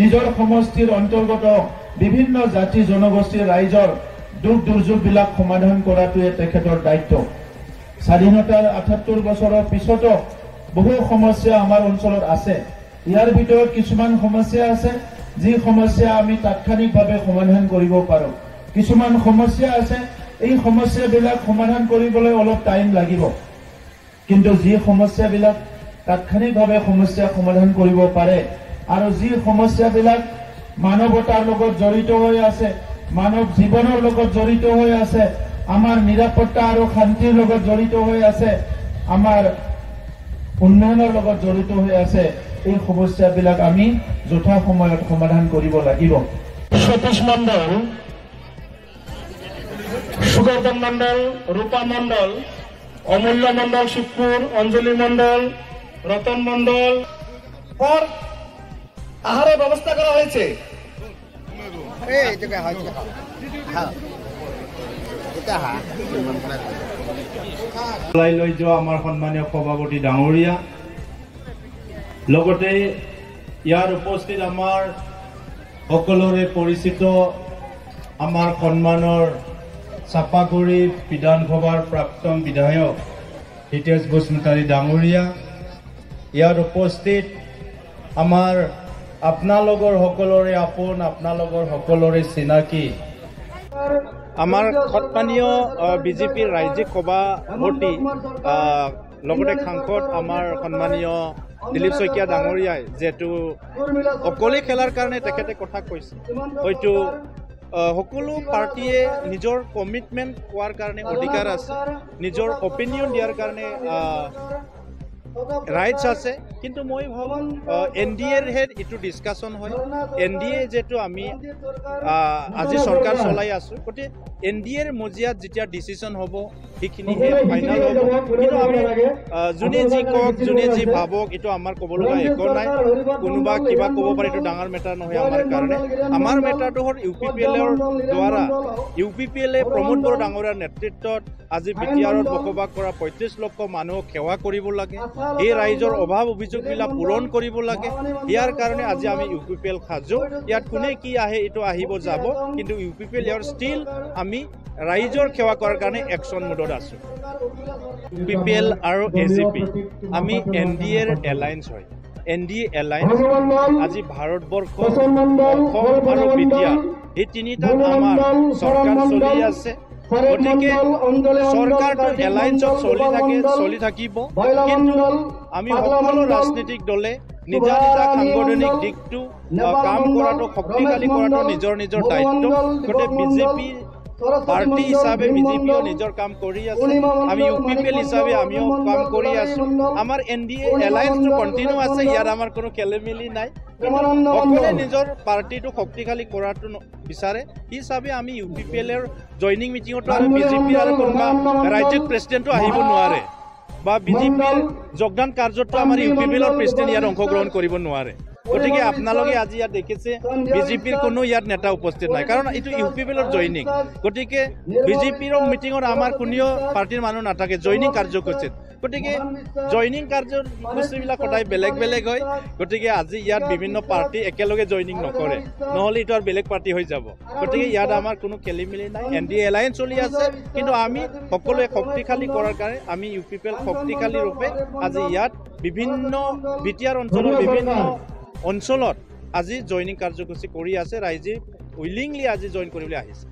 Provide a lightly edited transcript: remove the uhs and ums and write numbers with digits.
নিজৰ সমষ্টিৰ অন্তৰ্গত বিভিন্ন জাতি জনগোষ্ঠীৰ ৰাইজৰ দুখ দুৰ্যোগবিলাক সমাধান কৰাটোৱে তেখেতৰ দায়িত্ব। স্বাধীনতাৰ ৭৮ বছৰৰ পিছতো বহু সমস্যা আমাৰ অঞ্চলত আছে। ইয়াৰ ভিতৰত কিছুমান সমস্যা আছে যি সমস্যা আমি তাৎক্ষণিকভাৱে সমাধান কৰিব পাৰোঁ। কিছুমান সমস্যা আছে এই সমস্যাবিলাক সমাধান কৰিবলৈ অলপ টাইম লাগিব, কিন্তু যি সমস্যাবিলাক তাৎক্ষণিকভাৱে সমস্যা সমাধান কৰিব পাৰে আৰু যি সমস্যাবিলাক মানৱতাৰ লগত জড়িত হৈ আছে, মানৱ জীৱনৰ লগত জড়িত হৈ আছে, আমাৰ নিৰাপত্তা আৰু শান্তিৰ লগত জড়িত হৈ আছে, আমাৰ উন্নয়নৰ লগত জড়িত হৈ আছে, এই সমস্যাবিলাক আমি যথা সময়ত সমাধান কৰিব লাগিব। সতীশ মণ্ডল, সুগৰ্ধন মণ্ডল, ৰূপা মণ্ডল, অমূল্য মণ্ডল শিবপুৰ, অঞ্জলি মণ্ডল, ৰতন মণ্ডল আহাৰেৰ ব্যবস্থা কৰা হয়েছে। আমাৰ সন্মানীয় সভাপতি ডাঙৰীয়া, লগতে ইয়াৰ উপস্থিত আমাৰ সকলোৰে পৰিচিত আমাৰ সন্মানৰ চাপাগুৰি বিধানসভাৰ প্ৰাক্তন বিধায়ক হিতেশ বসুমতাৰী ডাঙৰীয়া, ইয়াত উপস্থিত আমাৰ আপোনালোকৰ সকলোৰে আপোন, আপোনালোকৰ সকলোৰে চিনাকি আমাৰ সন্মানীয় বিজেপিৰ ৰাজ্যিক সভাপতি লগতে সাংসদ আমাৰ সন্মানীয় দিলীপ শইকীয়া ডাঙৰীয়াই যেহেতু অকলে খেলাৰ কাৰণে তেখেতে কথা কৈছে, হয়তো সকলো পাৰ্টিয়ে নিজৰ কমিটমেণ্ট কোৱাৰ কাৰণে অধিকাৰ আছে, নিজৰ অপিনিয়ন দিয়াৰ কাৰণে ৰাইটছ আছে, কিন্তু মই ভাবোঁ NDAৰ হেড এইটো ডিছকাশ্যন হয়। NDA যিহেতু আমি আজি চৰকাৰ চলাই আছোঁ, গতিকে NDAৰ মজিয়াত যেতিয়া ডিচিশ্যন হ'ব সেইখিনিহে ফাইনেল হ'ব। কিন্তু আমি যোনে যি কওক, যোনে যি ভাবক, এইটো আমাৰ ক'ব লগা একো নাই। কোনোবা কিবা ক'ব পাৰে, এইটো ডাঙৰ মেটাৰ নহয় আমাৰ কাৰণে। আমাৰ মেটাৰটো হ'ল UPPLৰ দ্বাৰা UPPLে প্ৰমোদ বড়ো ডাঙৰীয়াৰ নেতৃত্বত আজি BTRত বসবাস কৰা ৩৫ লক্ষ মানুহক সেৱা কৰিব লাগে, এই ৰাইজৰ অভাৱ অভিযোগবিলাক পূৰণ কৰিব লাগে। ইয়াৰ কাৰণে আজি আমি UPPL সাজু। ইয়াত কোনে কি আহে এইটো আহিব যাব, কিন্তু UPPL ইয়াৰ ষ্টিল আমি ৰাইজৰ সেৱা কৰাৰ কাৰণে একশ্যন মোডত আছোঁ। UPPL আৰু AGP আমি NDAৰ এলায়েন্স হয়। NDA এলায়েন্স আজি ভাৰতবৰ্ষ, অসম আৰু বিটিয়া এই তিনিটাত আমাৰ চৰকাৰ চলি আছে। গতিকে চৰকাৰটো এলায়েন্সত চলি থাকিব, কিন্তু আমি সকলো ৰাজনৈতিক দলে নিজা নিজা সাংগঠনিক দিশটো কাম কৰাটো, শক্তিশালী কৰাটো নিজৰ নিজৰ দায়িত্ব। গতিকে বিজেপি পাৰ্টি হিচাপে বিজেপিও নিজৰ কাম কৰি আছে, আমি UPPL হিচাপে আমিও কাম কৰি আছোঁ। আমাৰ NDA এলায়েন্সটো কণ্টিনিউ আছে, ইয়াত আমাৰ কোনো খেলিমেলি নাই। সকলোৱে নিজৰ পাৰ্টিটো শক্তিশালী কৰাটো বিচাৰে, সেই হিচাপে আমি UPPLৰ জইনিং মিটিঙতো আৰু বিজেপিৰ আৰু কোনোবা ৰাজ্যিক প্ৰেচিডেণ্টটো আহিব নোৱাৰে, বা বিজেপিৰ যোগদান কাৰ্যতো আমাৰ UPPLৰ প্ৰেচিডেণ্ট ইয়াত অংশগ্ৰহণ কৰিব নোৱাৰে। গতিকে আপোনালোকে আজি ইয়াত দেখিছে বিজেপিৰ কোনো ইয়াত নেতা উপস্থিত নাই, কাৰণ এইটো UPPLৰ জইনিং। গতিকে বিজেপিৰ মিটিঙত আমাৰ কোনেও পাৰ্টিৰ মানুহ নাথাকে জইনিং কাৰ্যসূচীত। গতিকে জইনিং কাৰ্যসূচীবিলাক সদায় বেলেগ বেলেগ হয়। গতিকে আজি ইয়াত বিভিন্ন পাৰ্টি একেলগে জইনিং নকৰে, নহ'লে এইটো আৰু বেলেগ পাৰ্টি হৈ যাব। গতিকে ইয়াত আমাৰ কোনো খেলিমেলি নাই, NDA এলায়েন্স চলি আছে, কিন্তু আমি সকলোৱে শক্তিশালী কৰাৰ কাৰণে আমি UPPL শক্তিশালী ৰূপে আজি ইয়াত বিভিন্ন BTR অঞ্চলৰ বিভিন্ন অঞ্চলত আজি জইনিং কাৰ্যসূচী কৰি আছে। ৰাইজে উইলিংলি আজি জইন কৰিবলৈ আহিছে।